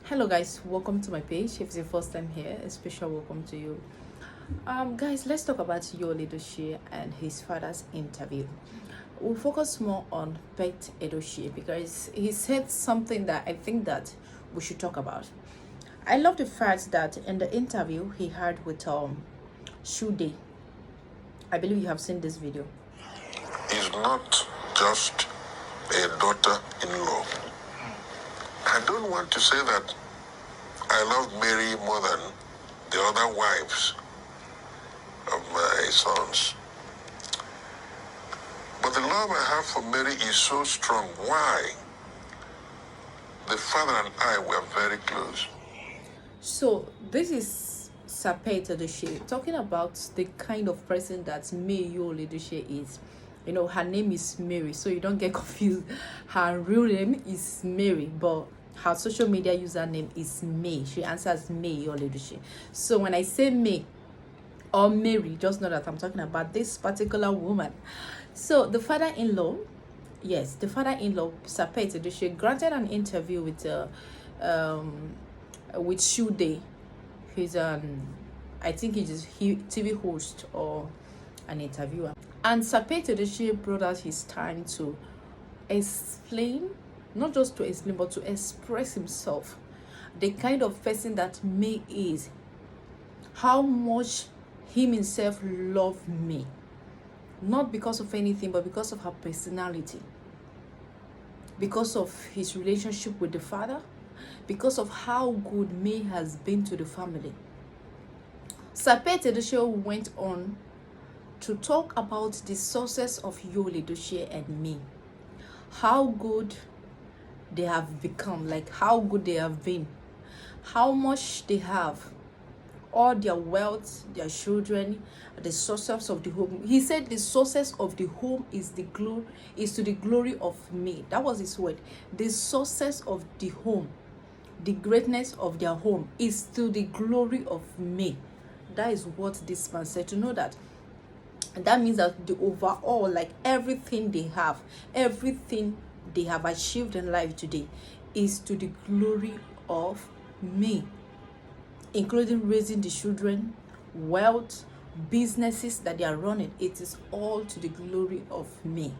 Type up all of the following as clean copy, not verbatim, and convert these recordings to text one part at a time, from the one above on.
Hello guys, welcome to my page. If it's your first time here, a special welcome to you. Guys, let's talk about Yul Edochi and his father's interview. We'll focus more on Pete Edochi because he said something that I think that we should talk about. I love the fact that in the interview he had with Shude. I believe you have seen this video. Is not just a daughter-in-law. I don't want to say that I love Mary more than the other wives of my sons. But the love I have for Mary is so strong. Why? The father and I were very close. So this is Pete Edochi talking about the kind of person that Yul Edochi is. You know, her name is Mary, so you don't get confused. Her real name is Mary, but her social media username is May. She answers May Yul Edochi. So when I say May or Mary, just know that I'm talking about this particular woman. So the father-in-law, yes, the father-in-law, Pete Edochi, granted an interview with Shude. He's I think he's a TV host or an interviewer. And Pete Edochi brought out his time to explain, not just to explain, but to express himself, the kind of person that May is, how much him himself loved May, not because of anything, but because of her personality, because of his relationship with the father, because of how good May has been to the family. Pete Edochi went on to talk about the sources of Yul Edochi and me, how good they have become, like how good they have been, how much they have, all their wealth, their children, the sources of the home. He said the sources of the home is to the glory of me. That was his word. The sources of the home, the greatness of their home is to the glory of me. That is what this man said. To know that, that means that the overall, like everything they have achieved in life today is to the glory of me, including raising the children, wealth, businesses that they are running. It is all to the glory of me.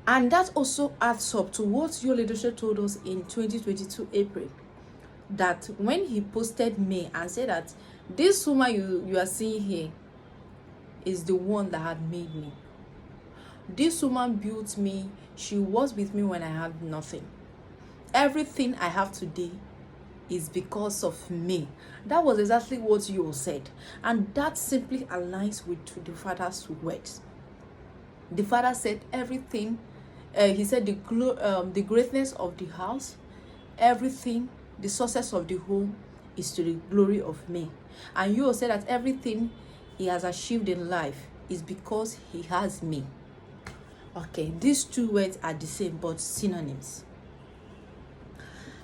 And that also adds up to what Yul Edochi told us in 2022 April, that when he posted May and said that this woman you are seeing here is the one that had made me. This woman built me. She was with me when I had nothing. Everything I have today is because of me. That was exactly what you said. And that simply aligns with the father's words. The father said everything. He said the greatness of the house, everything, the sources of the home is to the glory of me. And you said that everything he has achieved in life is because he has me. Okay, these two words are the same but synonyms.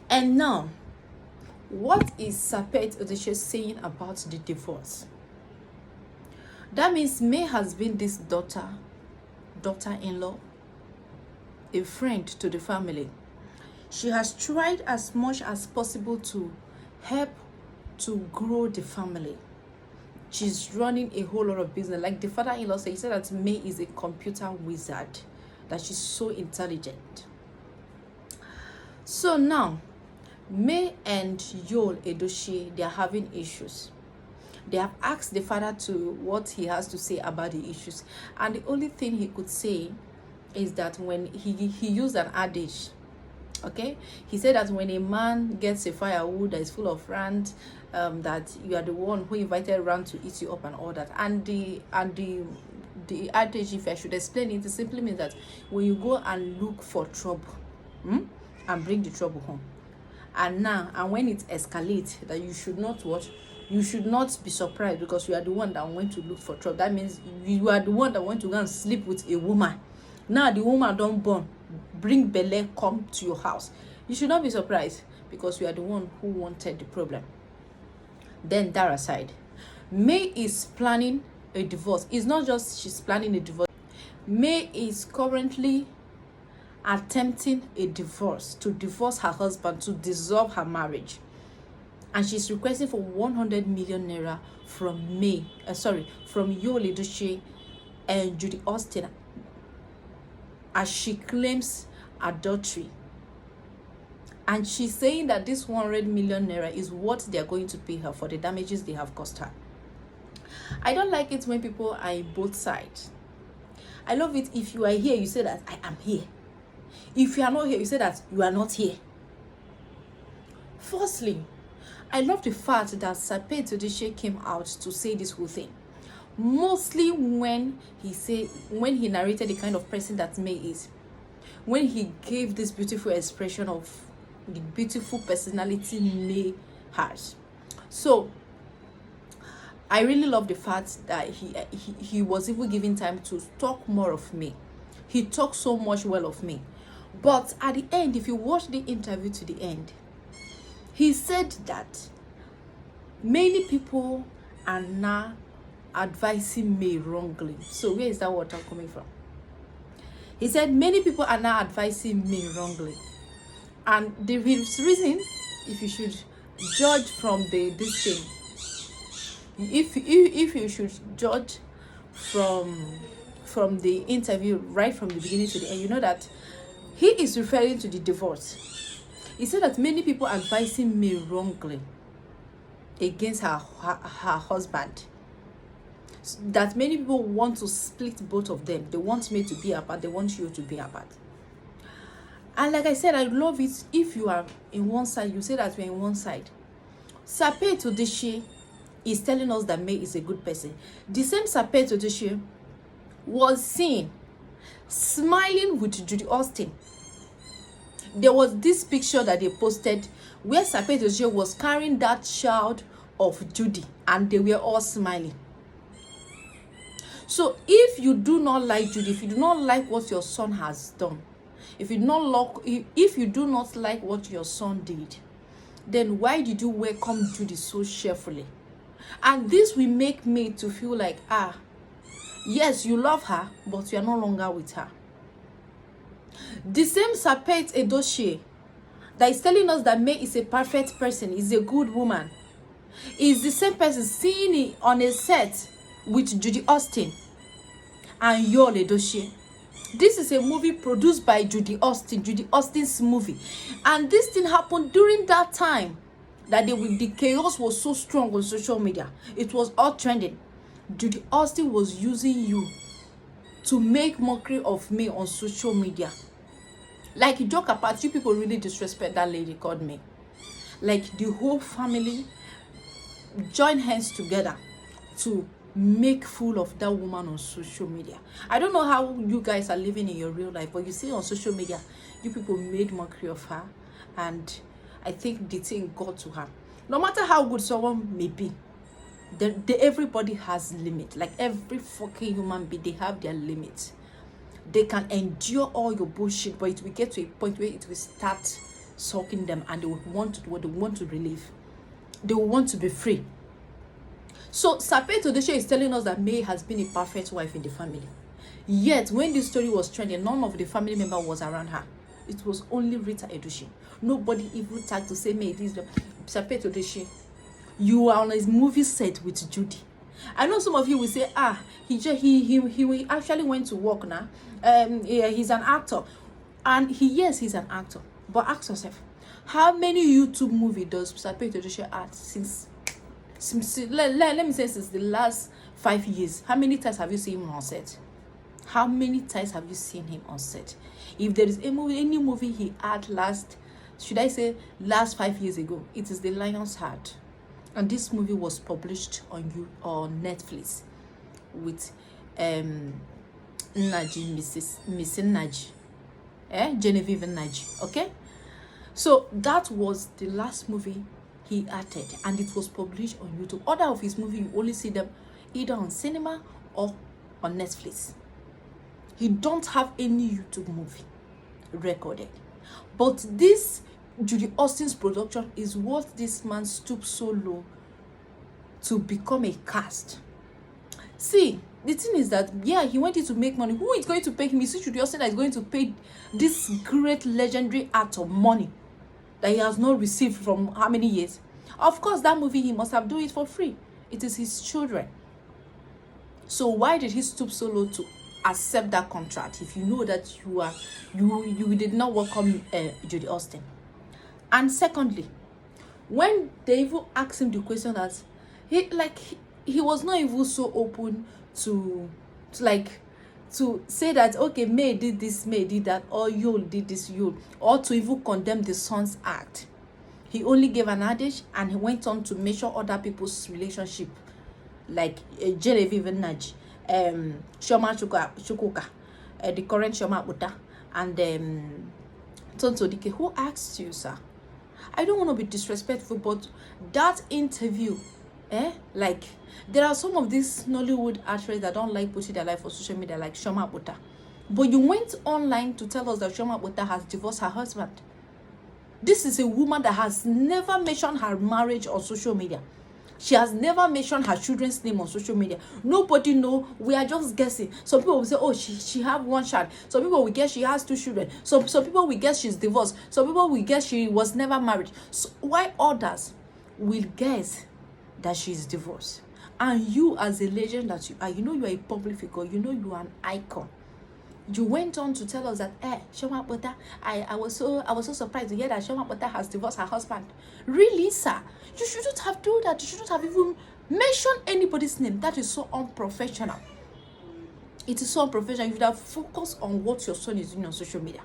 And now, what is Pete Edochi saying about the divorce? That means May has been this daughter-in-law, a friend to the family. She has tried as much as possible to help to grow the family. She's running a whole lot of business. Like the father-in-law said, he said that May is a computer wizard, that she's so intelligent. So now, May and Yul Edochi, they are having issues. They have asked the father to what he has to say about the issues. And the only thing he could say is that when he used an adage, okay, he said that when a man gets a firewood that is full of rand, that you are the one who invited rand to eat you up and all that. And the adage, if I should explain it, simply means that when you go and look for trouble, and bring the trouble home, and when it escalates, that you should not watch. You should not be surprised because you are the one that went to look for trouble. That means you are the one that went to go and sleep with a woman. Now the woman don't born, bring belle, come to your house. You should not be surprised because you are the one who wanted the problem. Then that aside, May is planning a divorce. It's not just she's planning a divorce. May is currently attempting a divorce, to divorce her husband, to dissolve her marriage. And she's requesting for 100 million naira from from Yul Edochie and Judy Austin, as she claims adultery. And she's saying that this 100 million naira is what they're going to pay her for the damages they have caused her. I don't like it when people are in both sides. I love it if you are here, you say that I am here. If you are not here, you say that you are not here. Firstly, I love the fact that Pete Edochi came out to say this whole thing. Mostly when he narrated the kind of person that May is. When he gave this beautiful expression of the beautiful personality May has. So I really love the fact that he was even given time to talk more of me. He talked so much well of me. But at the end, if you watch the interview to the end, he said that many people are now advising me wrongly. So where is that water coming from? He said many people are now advising me wrongly. And the reason, if you should judge from this thing, if you should judge from the interview right from the beginning to the end, you know that he is referring to the divorce. He said that many people are advising me wrongly against her husband. That many people want to split both of them. They want me to be apart. They want you to be apart. And like I said, I love it if you are in one side, you say that we're in one side. Pete Edochi is telling us that May is a good person. The same Pete Edochi was seen smiling with Judy Austin. There was this picture that they posted where Pete Edochi was carrying that child of Judy and they were all smiling. So if you do not like Judy, if you do not like what your son has done, if you do not like what your son did, then why did you welcome Judy so cheerfully? And this will make me to feel like, yes, you love her, but you are no longer with her. The same Pete Edochi that is telling us that May is a perfect person, is a good woman, is the same person seeing it on a set with Judy Austin and Yul Edochie. This is a movie produced by Judy Austin's movie. And this thing happened during that time that the chaos was so strong on social media. It was all trending. Judy Austin was using you to make mockery of me on social media. Like, you joke apart, you people really disrespect that lady called me. Like, the whole family join hands together to make fool of that woman on social media. I don't know how you guys are living in your real life, but you see on social media, you people made mockery of her, and I think the thing got to her. No matter how good someone may be, everybody has limit. Like, every fucking human being, they have their limits. They can endure all your bullshit, but it will get to a point where it will start sucking them, and they will want to relieve. They will want to be free. So Pete Edochi is telling us that May has been a perfect wife in the family. Yet when this story was trending, none of the family member was around her. It was only Rita Edochie. Nobody even tried to say, May, this Pete Edochi, you are on a movie set with Judy. I know some of you will say, he actually went to work now. He's an actor. And he's an actor. But ask yourself, how many YouTube movies does Pete Edochi act since let me say since the last 5 years? How many times have you seen him on set? How many times have you seen him on set? If there is any movie he had last 5 years ago, it is The Lion's Heart. And this movie was published on Netflix with Naji, Mrs. Naji, Genevieve Naji. Okay, so that was the last movie he acted, and it was published on YouTube. Other of his movies, you only see them either on cinema or on Netflix. He don't have any YouTube movie recorded. But this Judy Austin's production is what this man stooped so low to become a cast. See, the thing is that, yeah, he wanted to make money. Who is going to pay him? Is it Judy Austin that is going to pay this great legendary actor money that he has not received from how many years? Of course, that movie, he must have done it for free. It is his children. So why did he stoop so low to accept that contract if you know that you did not welcome Judy Austin? And secondly, when they even asked him the question that he was not even so open to say that, okay, May did this, May did that, or Yul did this, Yul, or to even condemn the son's act. He only gave an adage and he went on to measure other people's relationship, like Genevieve Naj, Shoma Chukwuka, the current Shoma Buta, and Tonto Dike. Who asked you, sir? I don't want to be disrespectful, but that interview, like, there are some of these Nollywood actors that don't like putting their life on social media, like Shoma Buta. But you went online to tell us that Shoma Buta has divorced her husband. This is a woman that has never mentioned her marriage on social media. She has never mentioned her children's name on social media. Nobody know. We are just guessing. Some people will say, oh, she have one child. Some people will guess she has 2 children. Some people will guess she's divorced. Some people will guess she was never married. So why others will guess that she's divorced? And you, as a legend that you are, you know you are a public figure, you know you are an icon. You went on to tell us that, Shoma Buta, I was so surprised to hear that Shoma Buta has divorced her husband. Really, sir? You shouldn't have done that. You shouldn't have even mentioned anybody's name. That is so unprofessional. It is so unprofessional. You should have focused on what your son is doing on social media.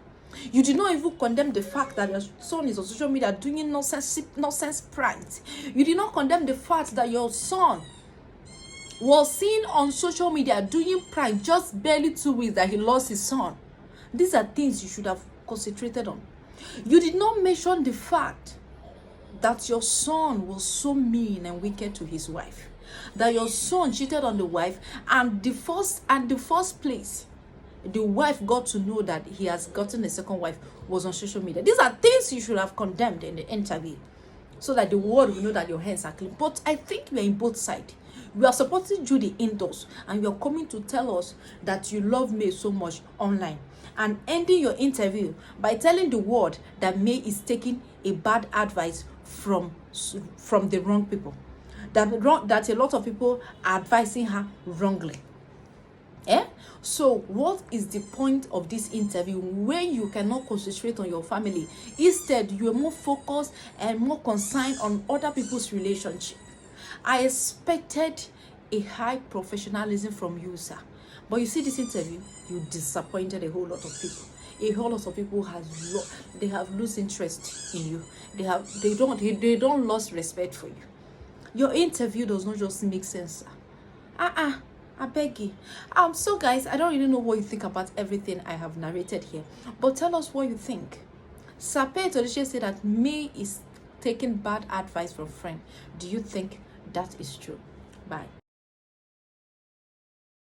You did not even condemn the fact that your son is on social media doing nonsense pranks. You did not condemn the fact that your son was seen on social media doing prank just barely 2 weeks that he lost his son. These are things you should have concentrated on. You did not mention the fact that your son was so mean and wicked to his wife, that your son cheated on the wife, and the first place the wife got to know that he has gotten a second wife was on social media. These are things you should have condemned in the interview, so that the world will know that your hands are clean. But I think we are in both sides. We are supporting Judy indoors, and you are coming to tell us that you love May so much online, and ending your interview by telling the world that May is taking a bad advice from the wrong people, that a lot of people are advising her wrongly. So what is the point of this interview when you cannot concentrate on your family? Instead, you are more focused and more concerned on other people's relationship. I expected a high professionalism from you, sir. But you see this interview, you disappointed a whole lot of people. A whole lot of people they have lost interest in you. They don't lose respect for you. Your interview does not just make sense, sir. I beg you. So guys, I don't really know what you think about everything I have narrated here, but tell us what you think. Sir Pete Edochi said that May is taking bad advice from friend. Do you think that is true? Bye.